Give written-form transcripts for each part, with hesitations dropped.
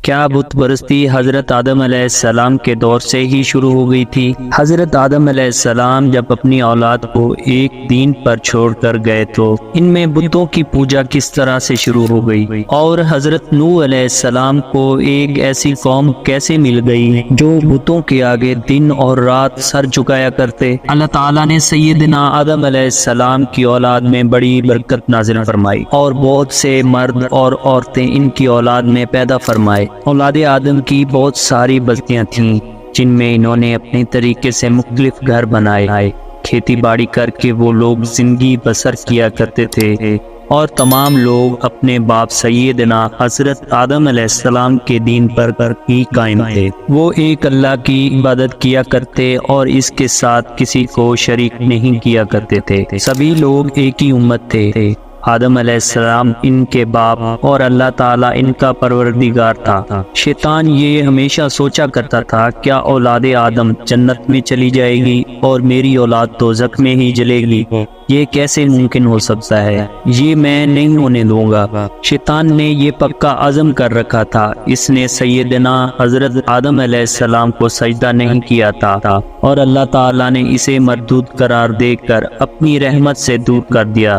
کیا بت پرستی حضرت آدم علیہ السلام کے دور سے ہی شروع ہو گئی تھی؟ حضرت آدم علیہ السلام جب اپنی اولاد کو ایک دین پر چھوڑ کر گئے تو ان میں بتوں کی پوجا کس طرح سے شروع ہو گئی، اور حضرت نوح علیہ السلام کو ایک ایسی قوم کیسے مل گئی جو بتوں کے آگے دن اور رات سر جھکایا کرتے؟ اللہ تعالیٰ نے سیدنا آدم علیہ السلام کی اولاد میں بڑی برکت نازل فرمائی اور بہت سے مرد اور عورتیں ان کی اولاد میں پیدا فرمائے۔ اولاد آدم کی بہت ساری بستیاں تھیں جن میں انہوں نے اپنے طریقے سے مختلف گھر بنائے، کھیتی باڑی کر کے وہ لوگ زندگی بسر کیا کرتے تھے، اور تمام لوگ اپنے باپ سیدنا حضرت آدم علیہ السلام کے دین پر ہی قائم تھے۔ وہ ایک اللہ کی عبادت کیا کرتے اور اس کے ساتھ کسی کو شریک نہیں کیا کرتے تھے۔ سبھی لوگ ایک ہی امت تھے۔ آدم علیہ السلام ان کے باپ اور اللہ تعالیٰ ان کا پروردگار تھا۔ شیطان یہ ہمیشہ سوچا کرتا تھا، کیا اولاد آدم جنت میں چلی جائے گی اور میری اولاد دوزخ میں ہی جلے گی؟ یہ کیسے ممکن ہو سکتا ہے؟ یہ میں نہیں ہونے دوں گا۔ شیطان نے یہ پکا عزم کر رکھا تھا۔ اس نے سیدنا حضرت آدم علیہ السلام کو سجدہ نہیں کیا تھا اور اللہ تعالیٰ نے اسے مردود قرار دے کر اپنی رحمت سے دور کر دیا۔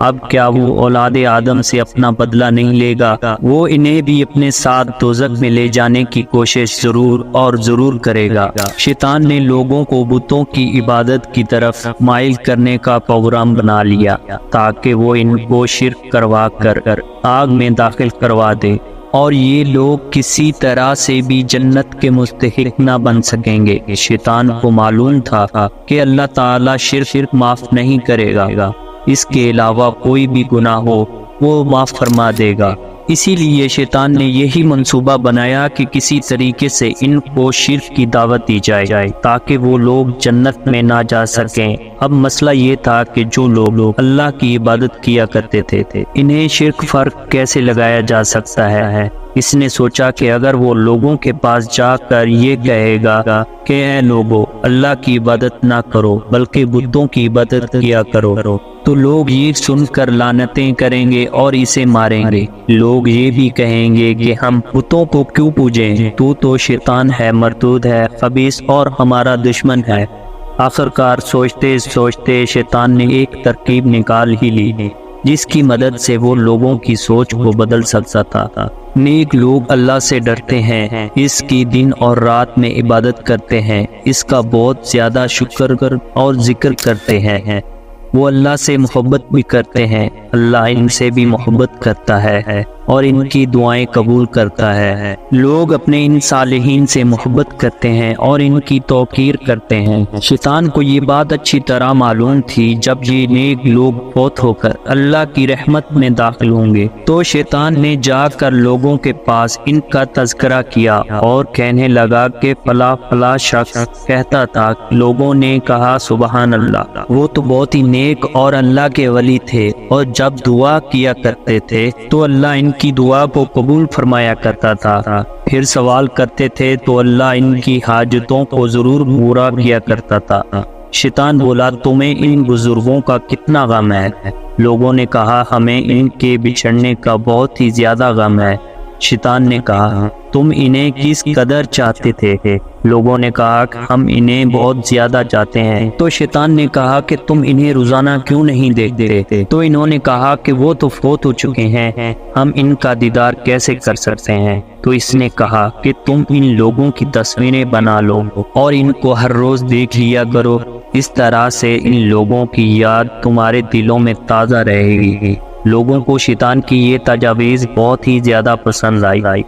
اب کیا وہ اولاد آدم سے اپنا بدلہ نہیں لے گا؟ وہ انہیں بھی اپنے ساتھ دوزخ میں لے جانے کی کوشش ضرور کرے گا۔ شیطان نے لوگوں کو بتوں کی عبادت کی طرف مائل کرنے کا پروگرام بنا لیا تاکہ وہ ان کو شرک کروا کر آگ میں داخل کروا دے، اور یہ لوگ کسی طرح سے بھی جنت کے مستحق نہ بن سکیں گے۔ شیطان کو معلوم تھا کہ اللہ تعالیٰ شرک معاف نہیں کرے گا، اس کے علاوہ کوئی بھی گناہ ہو وہ معاف فرما دے گا۔ اسی لیے شیطان نے یہی منصوبہ بنایا کہ کسی طریقے سے ان کو شرک کی دعوت دی جائے تاکہ وہ لوگ جنت میں نہ جا سکیں۔ اب مسئلہ یہ تھا کہ جو لوگ اللہ کی عبادت کیا کرتے تھے انہیں شرک فرق کیسے لگایا جا سکتا ہے؟ اس نے سوچا کہ اگر وہ لوگوں کے پاس جا کر یہ کہے گا کہ اے لوگو، اللہ کی عبادت نہ کرو بلکہ بتوں کی عبادت کیا کرو، تو لوگ یہ سن کر لعنتیں کریں گے اور اسے ماریں گے۔ لوگ یہ بھی کہیں گے کہ ہم بتوں کو کیوں پوجیں، تو شیطان ہے، مردود ہے، خبیث اور ہمارا دشمن ہے۔ آخرکار سوچتے سوچتے شیطان نے ایک ترکیب نکال ہی لی جس کی مدد سے وہ لوگوں کی سوچ کو بدل سکتا تھا۔ نیک لوگ اللہ سے ڈرتے ہیں، اس کی دن اور رات میں عبادت کرتے ہیں، اس کا بہت زیادہ شکر اور ذکر کرتے ہیں، وہ اللہ سے محبت بھی کرتے ہیں، اللہ ان سے بھی محبت کرتا ہے اور ان کی دعائیں قبول کرتا ہے۔ لوگ اپنے ان صالحین سے محبت کرتے ہیں اور ان کی توقیر کرتے ہیں۔ شیطان کو یہ بات اچھی طرح معلوم تھی، جب یہ نیک لوگ فوت ہو کر اللہ کی رحمت میں داخل ہوں گے تو شیطان نے جا کر لوگوں کے پاس ان کا تذکرہ کیا اور کہنے لگا کہ فلاں فلاں شخص کہتا تھا۔ لوگوں نے کہا سبحان اللہ، وہ تو بہت ہی نیک اور اللہ کے ولی تھے، اور جب دعا کیا کرتے تھے تو اللہ ان کی دعا کو قبول فرمایا کرتا تھا، پھر سوال کرتے تھے تو اللہ ان کی حاجتوں کو ضرور پورا کیا کرتا تھا۔ شیطان بولا، تمہیں ان بزرگوں کا کتنا غم ہے؟ لوگوں نے کہا، ہمیں ان کے بچھڑنے کا بہت ہی زیادہ غم ہے۔ شیطان نے کہا، تم انہیں کس قدر چاہتے تھے؟ لوگوں نے کہا کہ ہم انہیں بہت زیادہ چاہتے ہیں۔ تو شیطان نے کہا کہ تم انہیں روزانہ کیوں نہیں دیکھتے؟ تو انہوں نے کہا کہ وہ تو فوت ہو چکے ہیں، ہم ان کا دیدار کیسے کر سکتے ہیں؟ تو اس نے کہا کہ تم ان لوگوں کی تصویریں بنا لو اور ان کو ہر روز دیکھ لیا کرو، اس طرح سے ان لوگوں کی یاد تمہارے دلوں میں تازہ رہے گی۔ لوگوں کو شیطان کی یہ تجاویز بہت ہی زیادہ پسند آئی۔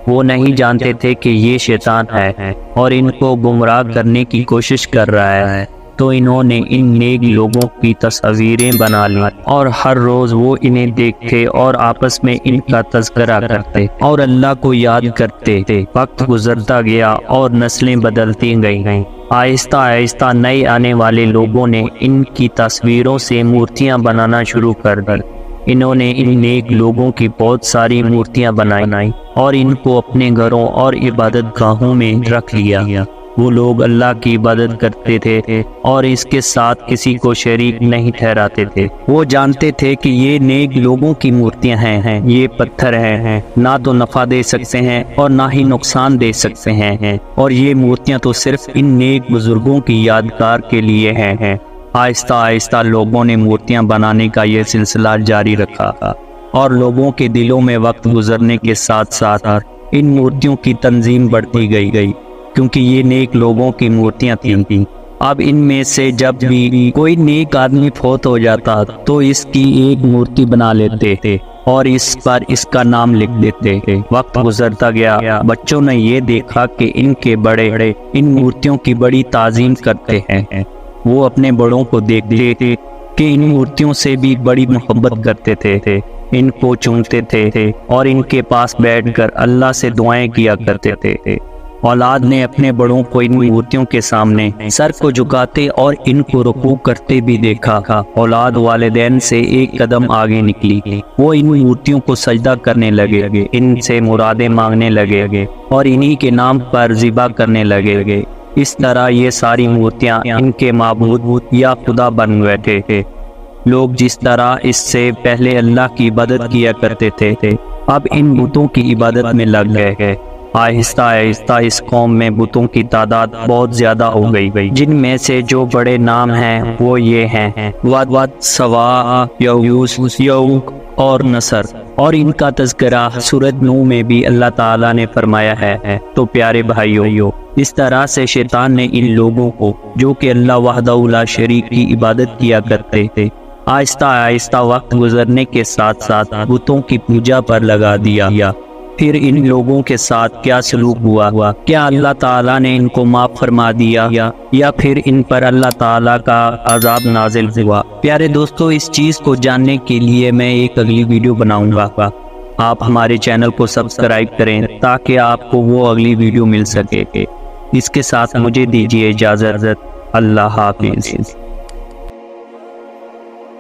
وہ نہیں جانتے تھے کہ یہ شیطان ہے اور ان کو گمراہ کرنے کی کوشش کر رہا ہے، تو انہوں نے ان نیک لوگوں کی تصویریں بنا لی اور ہر روز وہ انہیں دیکھتے اور آپس میں ان کا تذکرہ کرتے اور اللہ کو یاد کرتے۔ وقت گزرتا گیا اور نسلیں بدلتی گئیں۔ آہستہ آہستہ نئے آنے والے لوگوں نے ان کی تصویروں سے مورتیاں بنانا شروع کر دی۔ انہوں نے ان نیک لوگوں کی بہت ساری مورتیاں بنائیں اور ان کو اپنے گھروں اور عبادت گاہوں میں رکھ لیا۔ وہ لوگ اللہ کی عبادت کرتے تھے اور اس کے ساتھ کسی کو شریک نہیں ٹھہراتے تھے۔ وہ جانتے تھے کہ یہ نیک لوگوں کی مورتیاں ہیں، یہ پتھر ہیں، نہ تو نفع دے سکتے ہیں اور نہ ہی نقصان دے سکتے ہیں، اور یہ مورتیاں تو صرف ان نیک بزرگوں کی یادگار کے لیے ہیں۔ آہستہ آہستہ لوگوں نے مورتیاں بنانے کا یہ سلسلہ جاری رکھا اور لوگوں کے دلوں میں وقت گزرنے کے ساتھ ساتھ ان مورتیوں کی تنظیم بڑھتی گئی، کیونکہ یہ نیک لوگوں کی مورتیاں تھیں۔ اب ان میں سے جب بھی کوئی نیک آدمی فوت ہو جاتا تو اس کی ایک مورتی بنا لیتے تھے اور اس پر اس کا نام لکھ دیتے تھے۔ وقت گزرتا گیا، بچوں نے یہ دیکھا کہ ان کے بڑے ان مورتیوں کی بڑی تعظیم کرتے ہیں۔ وہ اپنے بڑوں کو دیکھتے تھے کہ ان مورتیوں سے بھی بڑی محبت کرتے تھے، ان کو چومتے تھے اور ان کے پاس بیٹھ کر اللہ سے دعائیں کیا کرتے تھے۔ اولاد نے اپنے بڑوں کو ان مورتیوں کے سامنے سر کو جھکاتے اور ان کو رکوع کرتے بھی دیکھا۔ اولاد والدین سے ایک قدم آگے نکلی، وہ ان مورتیوں کو سجدہ کرنے لگے، ان سے مرادیں مانگنے لگے اور انہی کے نام پر ذبح کرنے لگے۔ اس طرح یہ ساری مورتیاں ان کے معبود یا خدا بن بیٹھے تھے۔ لوگ جس طرح اس سے پہلے اللہ کی عبادت کیا کرتے تھے، اب ان بتوں کی عبادت میں لگ گئے۔ آہستہ آہستہ اس قوم میں بتوں کی تعداد بہت زیادہ ہو گئی، جن میں سے جو بڑے نام ہیں وہ یہ ہیں: ود، سوا، یعوث، یعوق اور نصر، اور ان کا تذکرہ سورۃ نوح میں بھی اللہ تعالیٰ نے فرمایا ہے۔ تو پیارے بھائیو، اس طرح سے شیطان نے ان لوگوں کو جو کہ اللہ وحدہ لا شریک کی عبادت کیا کرتے تھے، آہستہ آہستہ وقت گزرنے کے ساتھ ساتھ بتوں کی پوجا پر لگا دیا۔ پھر ان لوگوں کے ساتھ کیا سلوک ہوا؟ کیا اللہ تعالیٰ نے ان کو معاف فرما دیا یا پھر ان پر اللہ تعالیٰ کا عذاب نازل ہوا؟ پیارے دوستو، اس چیز کو جاننے کے لیے میں ایک اگلی ویڈیو بناؤں گا۔ آپ ہمارے چینل کو سبسکرائب کریں تاکہ آپ کو وہ اگلی ویڈیو مل سکے۔ اس کے ساتھ مجھے دیجیے اجازت۔ اللہ حافظ۔